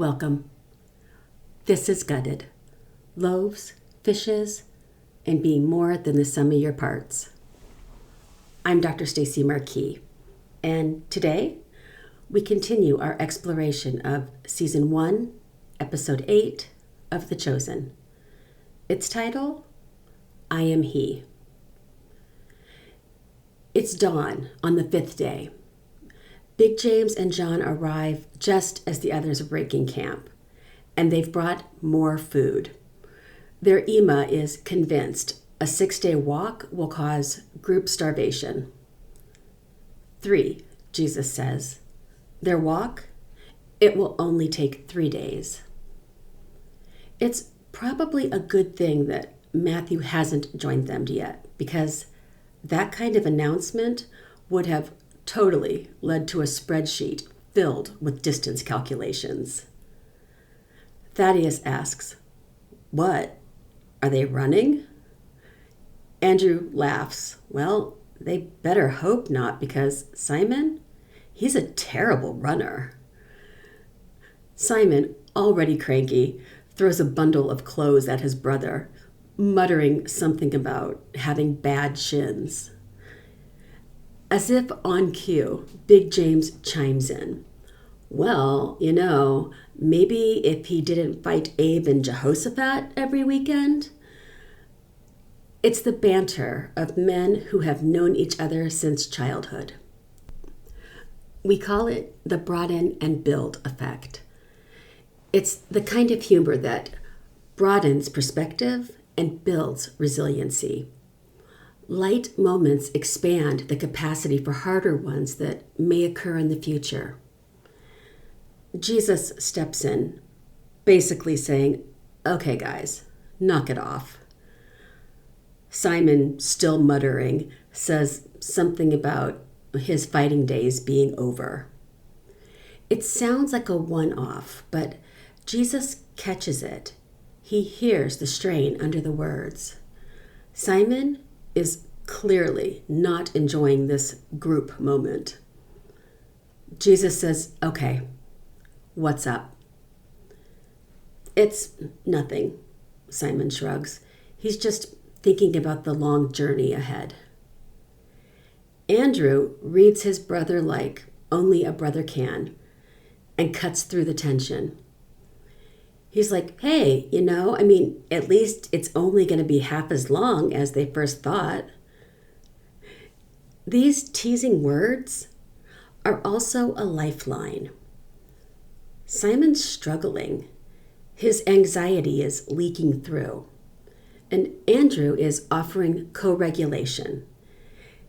Welcome. This is Gutted. Loaves, fishes, and being more than the sum of your parts. I'm Dr. Stacy Marquis, and today we continue our exploration of Season 1, Episode 8 of The Chosen. Its title, I Am He. It's dawn on the 5th day. Big James and John arrive just as the others are breaking camp, and they've brought more food. Their Ema is convinced a 6-day walk will cause group starvation. 3, Jesus says. Their walk, it will only take 3 days. It's probably a good thing that Matthew hasn't joined them yet, because that kind of announcement would have totally led to a spreadsheet filled with distance calculations. Thaddeus asks, "What? Are they running?" Andrew laughs. Well, they better hope not, because Simon, he's a terrible runner. Simon, already cranky, throws a bundle of clothes at his brother, muttering something about having bad shins. As if on cue, Big James chimes in. Well, maybe if he didn't fight Abe and Jehoshaphat every weekend? It's the banter of men who have known each other since childhood. We call it the broaden and build effect. It's the kind of humor that broadens perspective and builds resiliency. Light moments expand the capacity for harder ones that may occur in the future. Jesus steps in, basically saying, "Okay, guys, knock it off." Simon, still muttering, says something about his fighting days being over. It sounds like a one-off, but Jesus catches it. He hears the strain under the words. Simon is clearly not enjoying this group moment. Jesus says, "Okay, what's up?" "It's nothing," Simon shrugs. He's just thinking about the long journey ahead. Andrew reads his brother like only a brother can and cuts through the tension. He's like, "Hey, at least it's only going to be half as long as they first thought." These teasing words are also a lifeline. Simon's struggling. His anxiety is leaking through. And Andrew is offering co-regulation.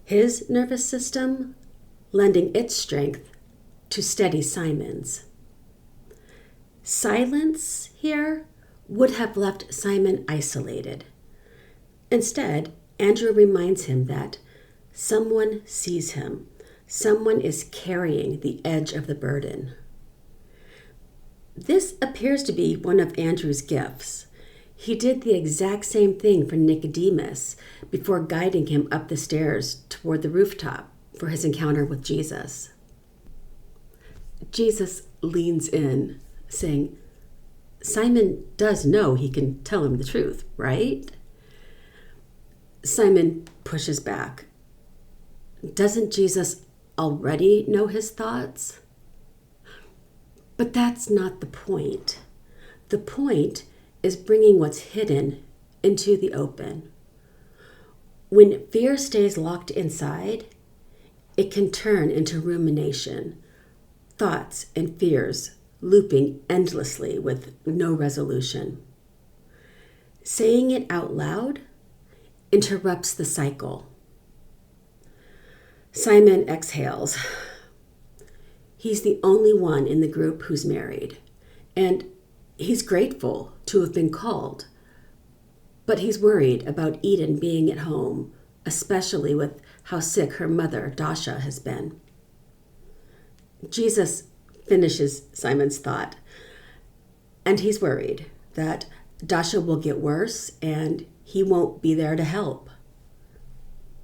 His nervous system lending its strength to steady Simon's. Silence here would have left Simon isolated. Instead, Andrew reminds him that someone sees him. Someone is carrying the edge of the burden. This appears to be one of Andrew's gifts. He did the exact same thing for Nicodemus before guiding him up the stairs toward the rooftop for his encounter with Jesus. Jesus leans in, saying, "Simon does know he can tell him the truth, right?" Simon pushes back. Doesn't Jesus already know his thoughts? But that's not the point. The point is bringing what's hidden into the open. When fear stays locked inside, it can turn into rumination, thoughts and fears looping endlessly with no resolution. Saying it out loud interrupts the cycle. Simon exhales. He's the only one in the group who's married, and he's grateful to have been called. But he's worried about Eden being at home, especially with how sick her mother, Dasha, has been. Jesus finishes Simon's thought, and he's worried that Dasha will get worse and he won't be there to help.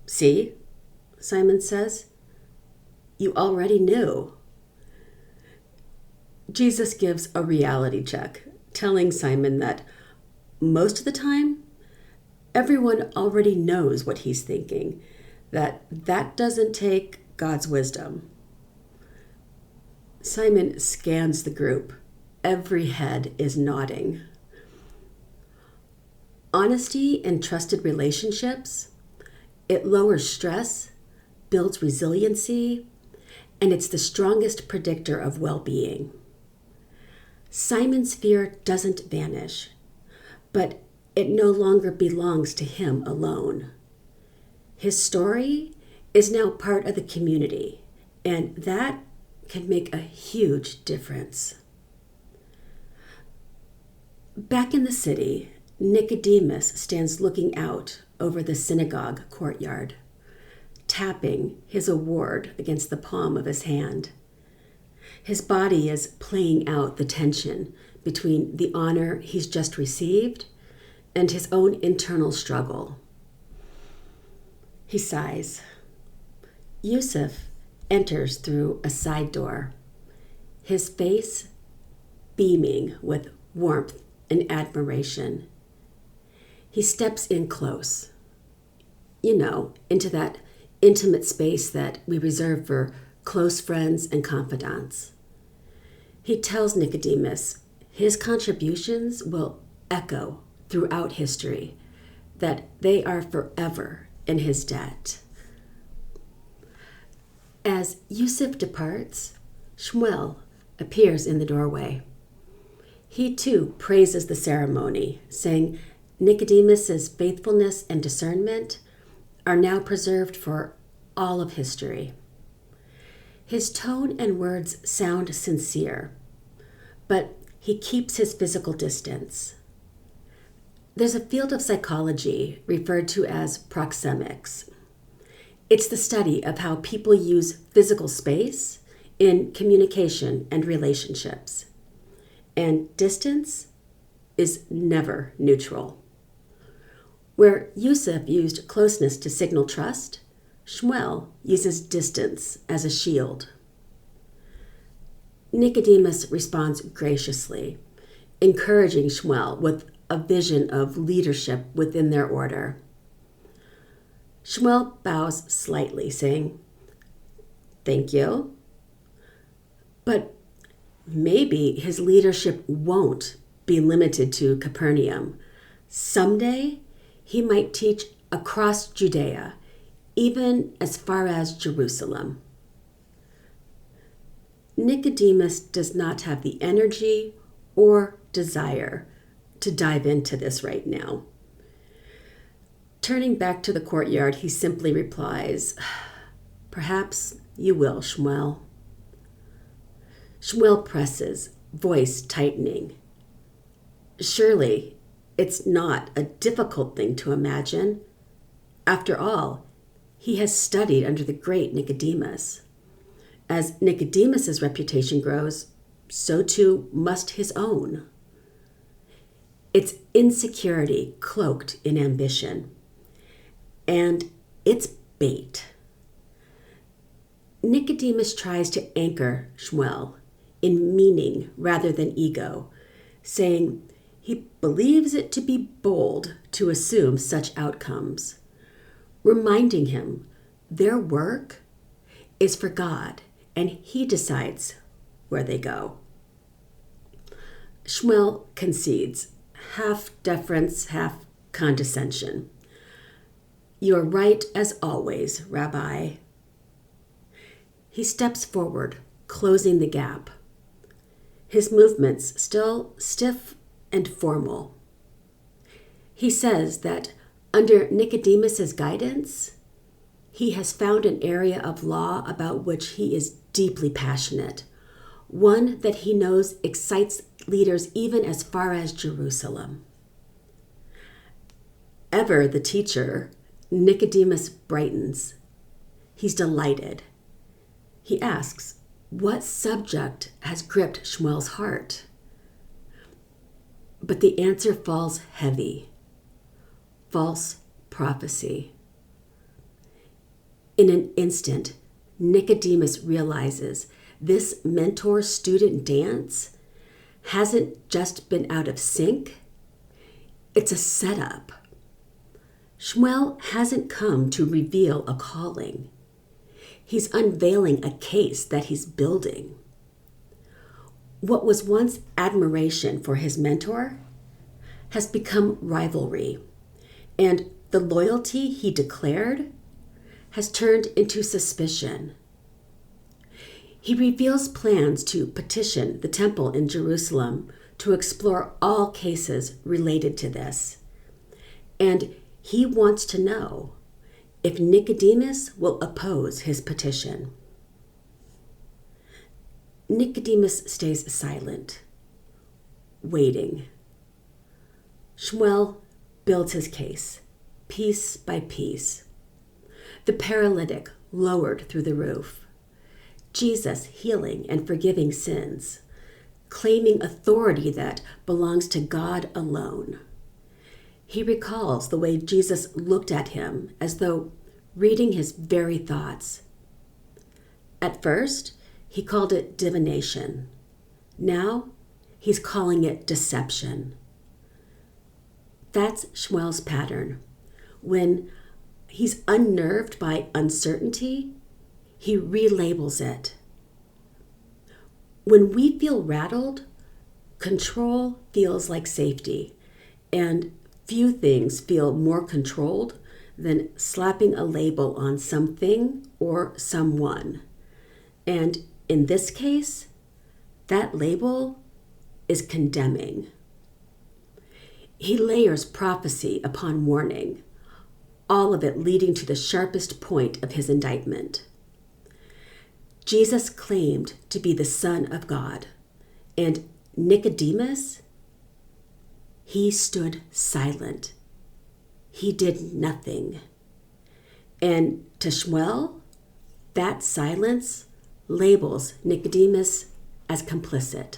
"See," Simon says, "you already knew." Jesus gives a reality check, telling Simon that most of the time, everyone already knows what he's thinking, that doesn't take God's wisdom. Simon scans the group. Every head is nodding. Honesty and trusted relationships, it lowers stress, builds resiliency, and it's the strongest predictor of well-being. Simon's fear doesn't vanish, but it no longer belongs to him alone. His story is now part of the community, and that can make a huge difference. Back in the city, Nicodemus stands looking out over the synagogue courtyard, tapping his award against the palm of his hand. His body is playing out the tension between the honor he's just received and his own internal struggle. He sighs. Yusuf enters through a side door, his face beaming with warmth and admiration. He steps in close, into that intimate space that we reserve for close friends and confidants. He tells Nicodemus his contributions will echo throughout history, that they are forever in his debt. As Yusuf departs, Shmuel appears in the doorway. He too praises the ceremony, saying Nicodemus's faithfulness and discernment are now preserved for all of history. His tone and words sound sincere, but he keeps his physical distance. There's a field of psychology referred to as proxemics. It's the study of how people use physical space in communication and relationships. And distance is never neutral. Where Yusuf used closeness to signal trust, Shmuel uses distance as a shield. Nicodemus responds graciously, encouraging Shmuel with a vision of leadership within their order. Shmuel bows slightly, saying, "Thank you." But maybe his leadership won't be limited to Capernaum. Someday, he might teach across Judea, even as far as Jerusalem. Nicodemus does not have the energy or desire to dive into this right now. Turning back to the courtyard, he simply replies, "Perhaps you will, Shmuel." Shmuel presses, voice tightening. Surely, it's not a difficult thing to imagine. After all, he has studied under the great Nicodemus. As Nicodemus's reputation grows, so too must his own. It's insecurity cloaked in ambition. And it's bait. Nicodemus tries to anchor Shmuel in meaning rather than ego, saying he believes it to be bold to assume such outcomes, reminding him their work is for God and he decides where they go. Shmuel concedes, half deference, half condescension. "You're right as always, Rabbi." He steps forward, closing the gap. His movements still stiff and formal. He says that under Nicodemus's guidance, he has found an area of law about which he is deeply passionate, one that he knows excites leaders even as far as Jerusalem. Ever the teacher, Nicodemus brightens. He's delighted. He asks, what subject has gripped Shmuel's heart? But the answer falls heavy. False prophecy. In an instant, Nicodemus realizes this mentor-student dance hasn't just been out of sync, it's a setup. Shmuel hasn't come to reveal a calling. He's unveiling a case that he's building. What was once admiration for his mentor has become rivalry, and the loyalty he declared has turned into suspicion. He reveals plans to petition the temple in Jerusalem to explore all cases related to this. And he wants to know if Nicodemus will oppose his petition. Nicodemus stays silent, waiting. Shmuel builds his case, piece by piece. The paralytic lowered through the roof. Jesus healing and forgiving sins, claiming authority that belongs to God alone. He recalls the way Jesus looked at him as though reading his very thoughts. At first, he called it divination. Now, he's calling it deception. That's Shmuel's pattern. When he's unnerved by uncertainty, he relabels it. When we feel rattled, control feels like safety, and few things feel more controlled than slapping a label on something or someone. And in this case, that label is condemning. He layers prophecy upon warning, all of it leading to the sharpest point of his indictment. Jesus claimed to be the Son of God, and Nicodemus, he stood silent. He did nothing. And to Shmuel, that silence labels Nicodemus as complicit.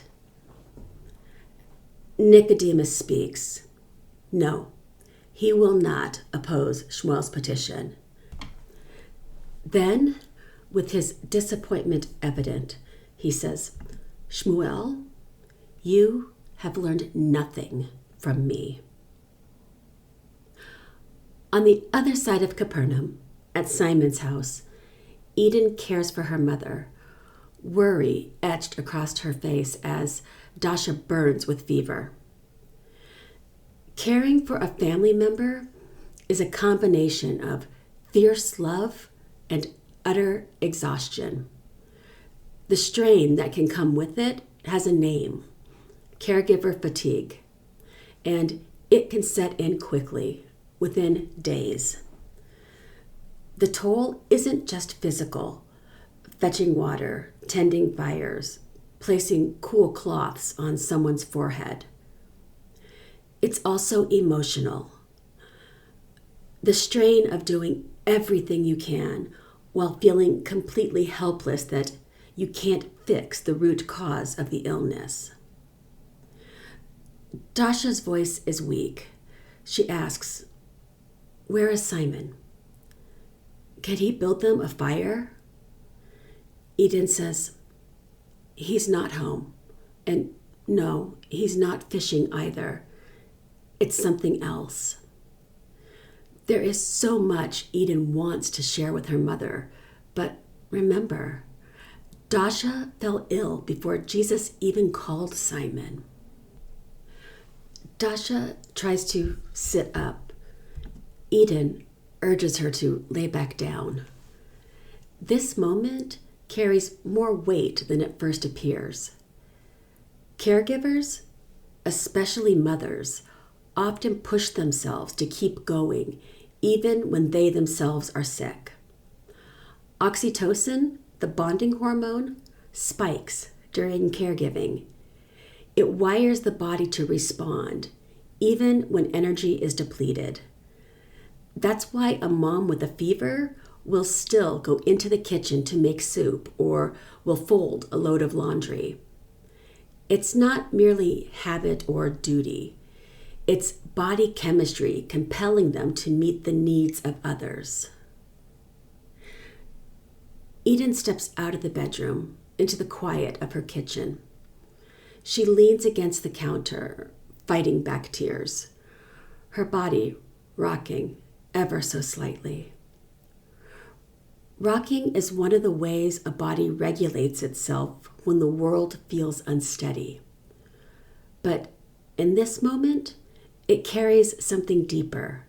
Nicodemus speaks. No, he will not oppose Shmuel's petition. Then, with his disappointment evident, he says, Shmuel, you have learned nothing from me. On the other side of Capernaum, at Simon's house, Eden cares for her mother, worry etched across her face as Dasha burns with fever. Caring for a family member is a combination of fierce love and utter exhaustion. The strain that can come with it has a name, caregiver fatigue, and it can set in quickly, within days. The toll isn't just physical, fetching water, tending fires, placing cool cloths on someone's forehead. It's also emotional. The strain of doing everything you can while feeling completely helpless that you can't fix the root cause of the illness. Dasha's voice is weak. She asks, "Where is Simon? Can he build them a fire?" Eden says, "He's not home. And no, he's not fishing either. It's something else." There is so much Eden wants to share with her mother, but remember, Dasha fell ill before Jesus even called Simon. Dasha tries to sit up. Eden urges her to lay back down. This moment carries more weight than it first appears. Caregivers, especially mothers, often push themselves to keep going, even when they themselves are sick. Oxytocin, the bonding hormone, spikes during caregiving. It wires the body to respond, even when energy is depleted. That's why a mom with a fever will still go into the kitchen to make soup or will fold a load of laundry. It's not merely habit or duty. It's body chemistry compelling them to meet the needs of others. Eden steps out of the bedroom into the quiet of her kitchen. She leans against the counter, fighting back tears, her body rocking ever so slightly. Rocking is one of the ways a body regulates itself when the world feels unsteady. But in this moment, it carries something deeper.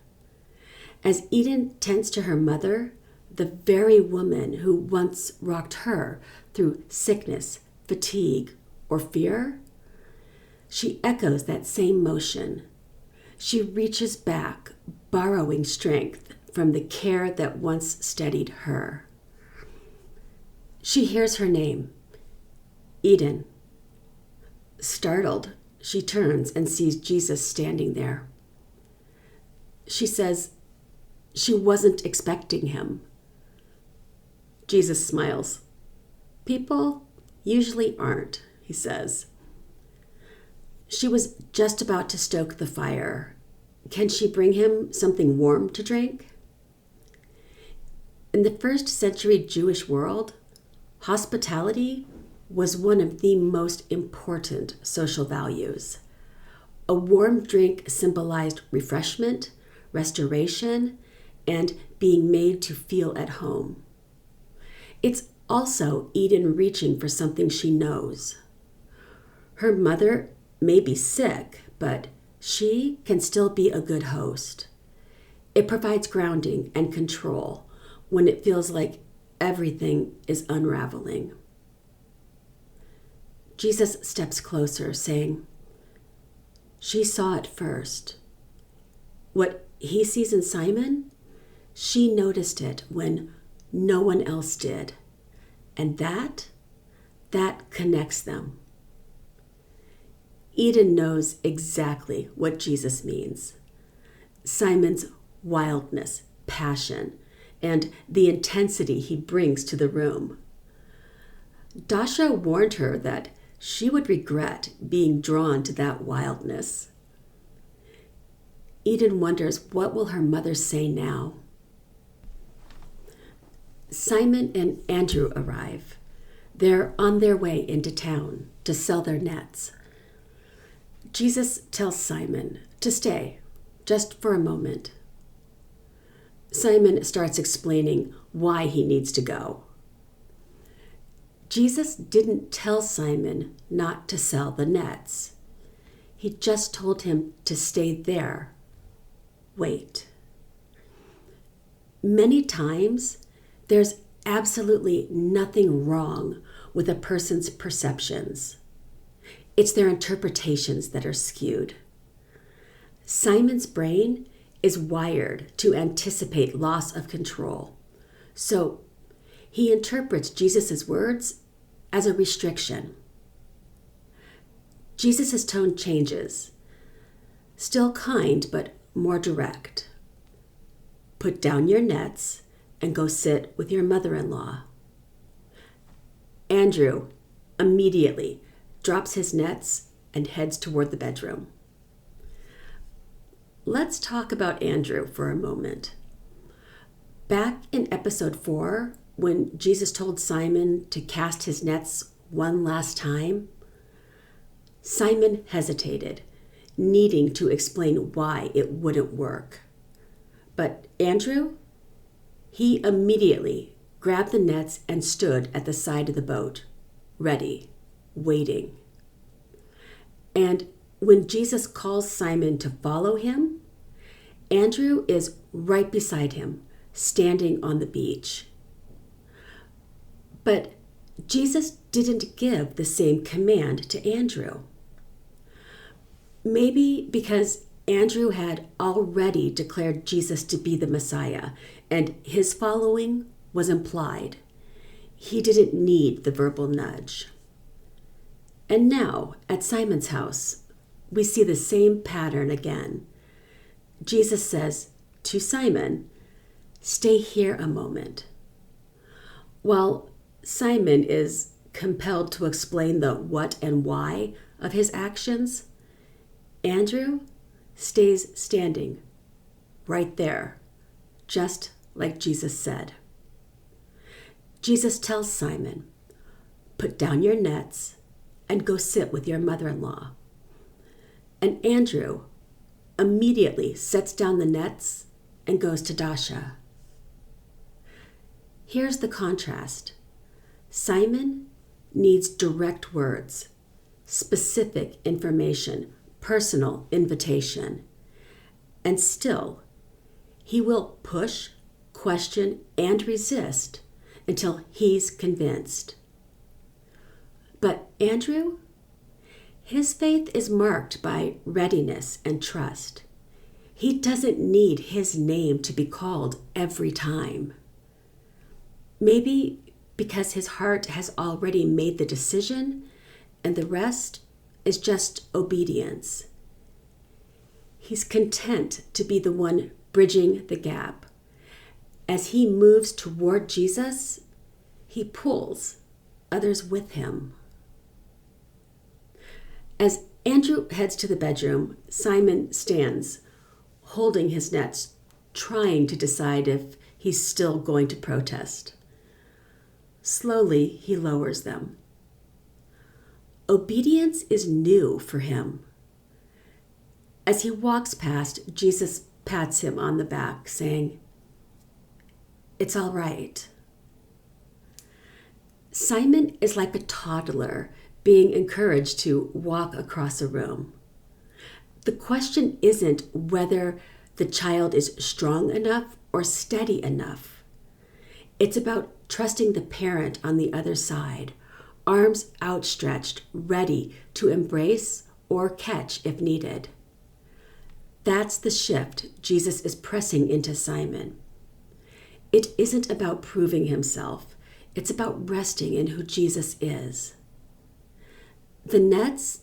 As Eden tends to her mother, the very woman who once rocked her through sickness, fatigue, or fear, she echoes that same motion. She reaches back, borrowing strength from the care that once steadied her. She hears her name, Eden. Startled, she turns and sees Jesus standing there. She says she wasn't expecting him. Jesus smiles. People usually aren't, he says. She was just about to stoke the fire. Can she bring him something warm to drink? In the first century Jewish world, hospitality was one of the most important social values. A warm drink symbolized refreshment, restoration, and being made to feel at home. It's also Eden reaching for something she knows. Her mother may be sick, but she can still be a good host. It provides grounding and control when it feels like everything is unraveling. Jesus steps closer, saying, "She saw it first. What he sees in Simon, she noticed it when no one else did. And that connects them." Eden knows exactly what Jesus means. Simon's wildness, passion, and the intensity he brings to the room. Dasha warned her that she would regret being drawn to that wildness. Eden wonders, what will her mother say now? Simon and Andrew arrive. They're on their way into town to sell their nets. Jesus tells Simon to stay, just for a moment. Simon starts explaining why he needs to go. Jesus didn't tell Simon not to sell the nets. He just told him to stay there. Wait. Many times, there's absolutely nothing wrong with a person's perceptions. It's their interpretations that are skewed. Simon's brain is wired to anticipate loss of control. So he interprets Jesus' words as a restriction. Jesus' tone changes, still kind but more direct. Put down your nets and go sit with your mother-in-law. Andrew immediately drops his nets and heads toward the bedroom. Let's talk about Andrew for a moment. Back in episode 4, when Jesus told Simon to cast his nets one last time, Simon hesitated, needing to explain why it wouldn't work. But Andrew, he immediately grabbed the nets and stood at the side of the boat, ready, waiting. And when Jesus calls Simon to follow him, Andrew is right beside him, standing on the beach. But Jesus didn't give the same command to Andrew. Maybe because Andrew had already declared Jesus to be the Messiah, and his following was implied. He didn't need the verbal nudge. And now, at Simon's house, we see the same pattern again. Jesus says to Simon, "Stay here a moment." While Simon is compelled to explain the what and why of his actions, Andrew stays standing right there, just like Jesus said. Jesus tells Simon, Put down your nets and go sit with your mother-in-law." And Andrew immediately sets down the nets and goes to Dasha. Here's the contrast. Simon needs direct words, specific information, personal invitation. And still, he will push, question, and resist until he's convinced. But Andrew, his faith is marked by readiness and trust. He doesn't need his name to be called every time. Maybe because his heart has already made the decision and the rest is just obedience. He's content to be the one bridging the gap. As he moves toward Jesus, he pulls others with him. As Andrew heads to the bedroom, Simon stands, holding his nets, trying to decide if he's still going to protest. Slowly, he lowers them. Obedience is new for him. As he walks past, Jesus pats him on the back, saying, "It's all right." Simon is like a toddler being encouraged to walk across a room. The question isn't whether the child is strong enough or steady enough. It's about trusting the parent on the other side, arms outstretched, ready to embrace or catch if needed. That's the shift Jesus is pressing into Simon. It isn't about proving himself. It's about resting in who Jesus is. The nets,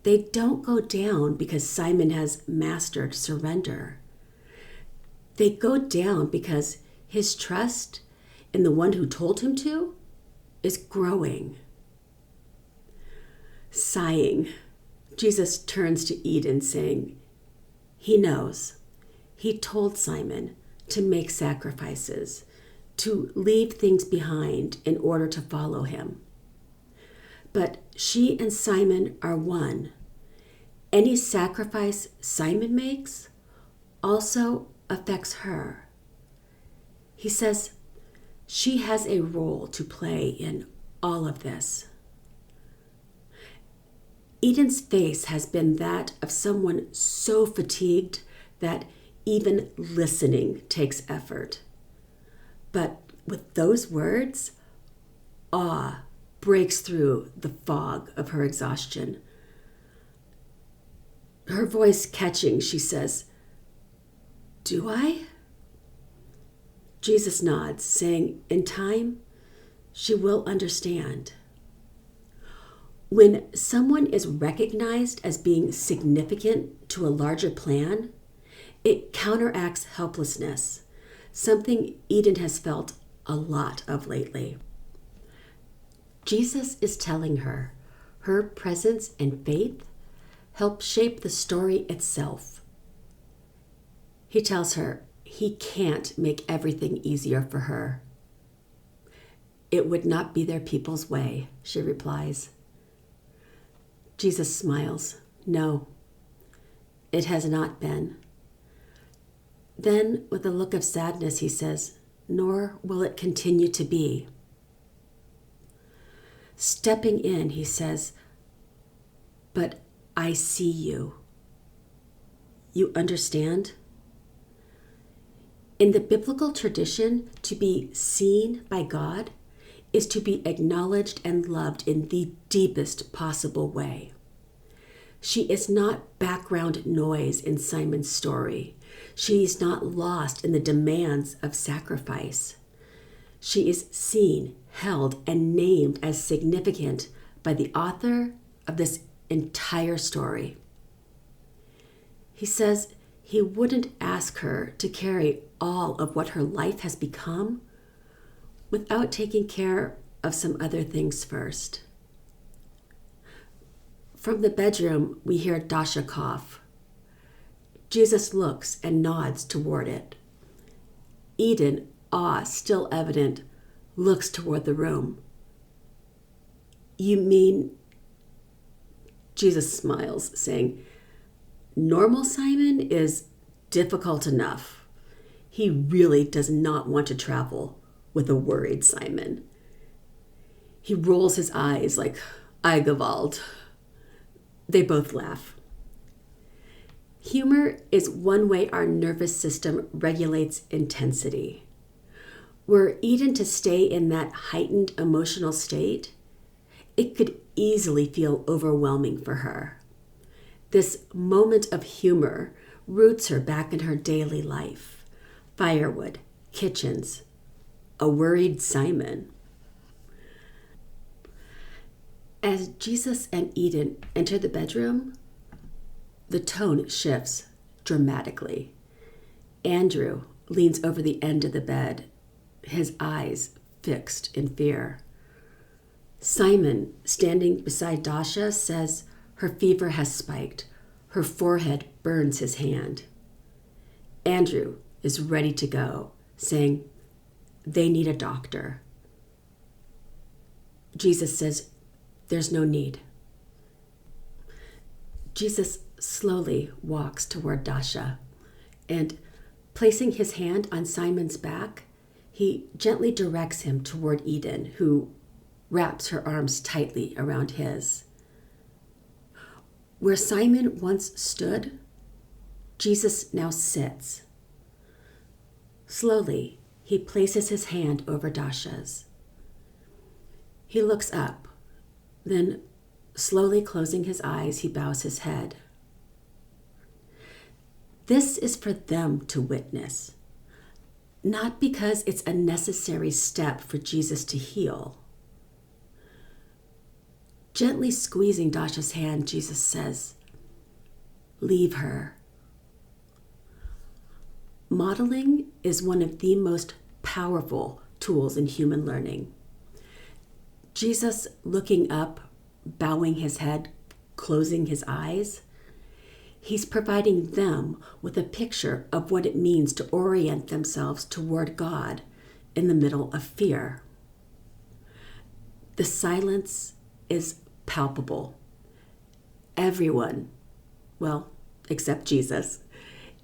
they don't go down because Simon has mastered surrender. They go down because his trust in the one who told him to is growing. Sighing, Jesus turns to Eden, saying, he knows. He told Simon to make sacrifices, to leave things behind in order to follow him. But she and Simon are one. Any sacrifice Simon makes also affects her. He says she has a role to play in all of this. Eden's face has been that of someone so fatigued that even listening takes effort. But with those words, awe breaks through the fog of her exhaustion. Her voice catching, she says, "Do I?" Jesus nods, saying, in time, she will understand. When someone is recognized as being significant to a larger plan, it counteracts helplessness, something Eden has felt a lot of lately. Jesus is telling her her presence and faith help shape the story itself. He tells her he can't make everything easier for her. "It would not be their people's way," she replies. Jesus smiles. "No, it has not been." Then, with a look of sadness, he says, "Nor will it continue to be." Stepping in, he says, "But I see you. You understand?" In the biblical tradition, to be seen by God is to be acknowledged and loved in the deepest possible way. She is not background noise in Simon's story. She's not lost in the demands of sacrifice. She is seen, held, and named as significant by the author of this entire story. He says he wouldn't ask her to carry all of what her life has become without taking care of some other things first. From the bedroom, we hear Dasha cough. Jesus looks and nods toward it. Eden, awe still evident, looks toward the room. You mean, Jesus smiles, saying, normal Simon is difficult enough. He really does not want to travel with a worried Simon. He rolls his eyes like, "Ei Gewalt." They both laugh. Humor is one way our nervous system regulates intensity. Were Eden to stay in that heightened emotional state, it could easily feel overwhelming for her. This moment of humor roots her back in her daily life. Firewood, kitchens, a worried Simon. As Jesus and Eden enter the bedroom, the tone shifts dramatically. Andrew leans over the end of the bed, his eyes fixed in fear. Simon, standing beside Dasha, says her fever has spiked. Her forehead burns his hand. Andrew is ready to go, saying, "They need a doctor." Jesus says, "There's no need." Jesus slowly walks toward Dasha, and placing his hand on Simon's back, he gently directs him toward Eden, who wraps her arms tightly around his. Where Simon once stood, Jesus now sits. Slowly, he places his hand over Dasha's. He looks up, then slowly closing his eyes, he bows his head. This is for them to witness, not because it's a necessary step for Jesus to heal. Gently squeezing Dasha's hand, Jesus says, "Leave her." Modeling is one of the most powerful tools in human learning. Jesus looking up, bowing his head, closing his eyes, he's providing them with a picture of what it means to orient themselves toward God in the middle of fear. The silence is palpable. Everyone, well, except Jesus,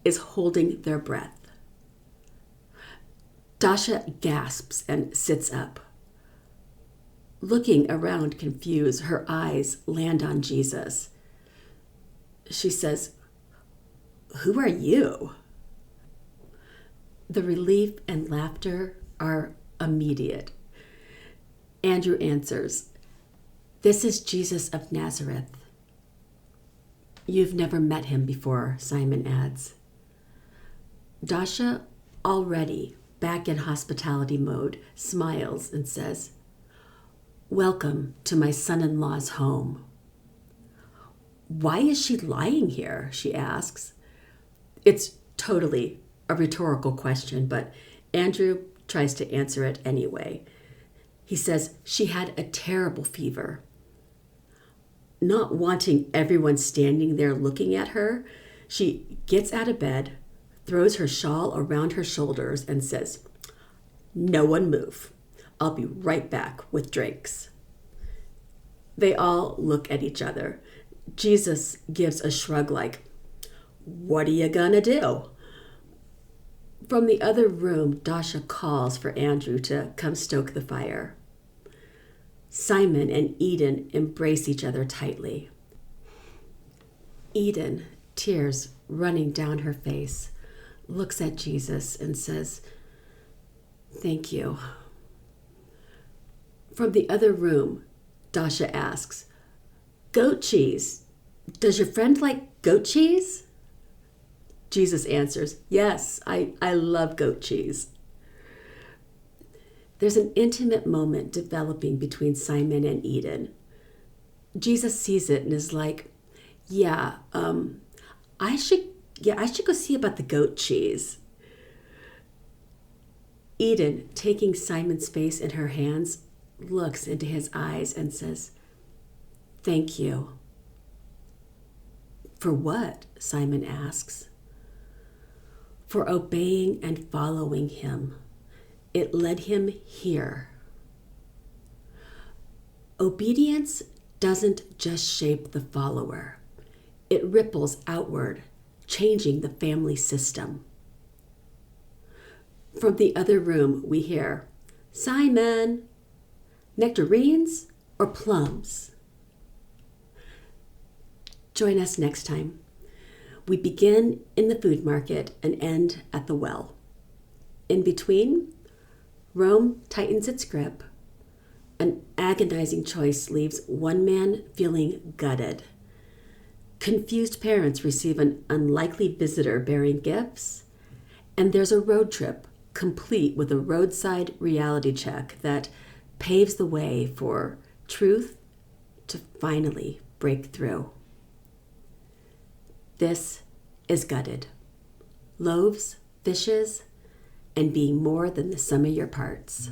is holding their breath. Dasha gasps and sits up. Looking around confused, her eyes land on Jesus. She says, "Who are you?" The relief and laughter are immediate. Andrew answers, "This is Jesus of Nazareth." "You've never met him before," Simon adds. Dasha, already back in hospitality mode, smiles and says, "Welcome to my son-in-law's home." "Why is she lying here?" she asks. It's totally a rhetorical question, but Andrew tries to answer it anyway. He says she had a terrible fever. Not wanting everyone standing there looking at her, she gets out of bed, throws her shawl around her shoulders, and says, "No one move. I'll be right back with drinks." They all look at each other. Jesus gives a shrug like, "What are you gonna do?" From the other room, Dasha calls for Andrew to come stoke the fire. Simon and Eden embrace each other tightly. Eden, tears running down her face, looks at Jesus and says, "Thank you." From the other room, Dasha asks, "Goat cheese. Does your friend like goat cheese?" Jesus answers, "Yes, I love goat cheese." There's an intimate moment developing between Simon and Eden. Jesus sees it and is like, "Yeah, I should go see about the goat cheese." Eden, taking Simon's face in her hands, looks into his eyes and says, "Thank you." "For what?" Simon asks. "For obeying and following him. It led him here." Obedience doesn't just shape the follower. It ripples outward, changing the family system. From the other room, we hear, "Simon, nectarines or plums?" Join us next time. We begin in the food market and end at the well. In between, Rome tightens its grip. An agonizing choice leaves one man feeling gutted. Confused parents receive an unlikely visitor bearing gifts. And there's a road trip complete with a roadside reality check that paves the way for truth to finally break through. This is Gutted. Loaves, fishes, and being more than the sum of your parts.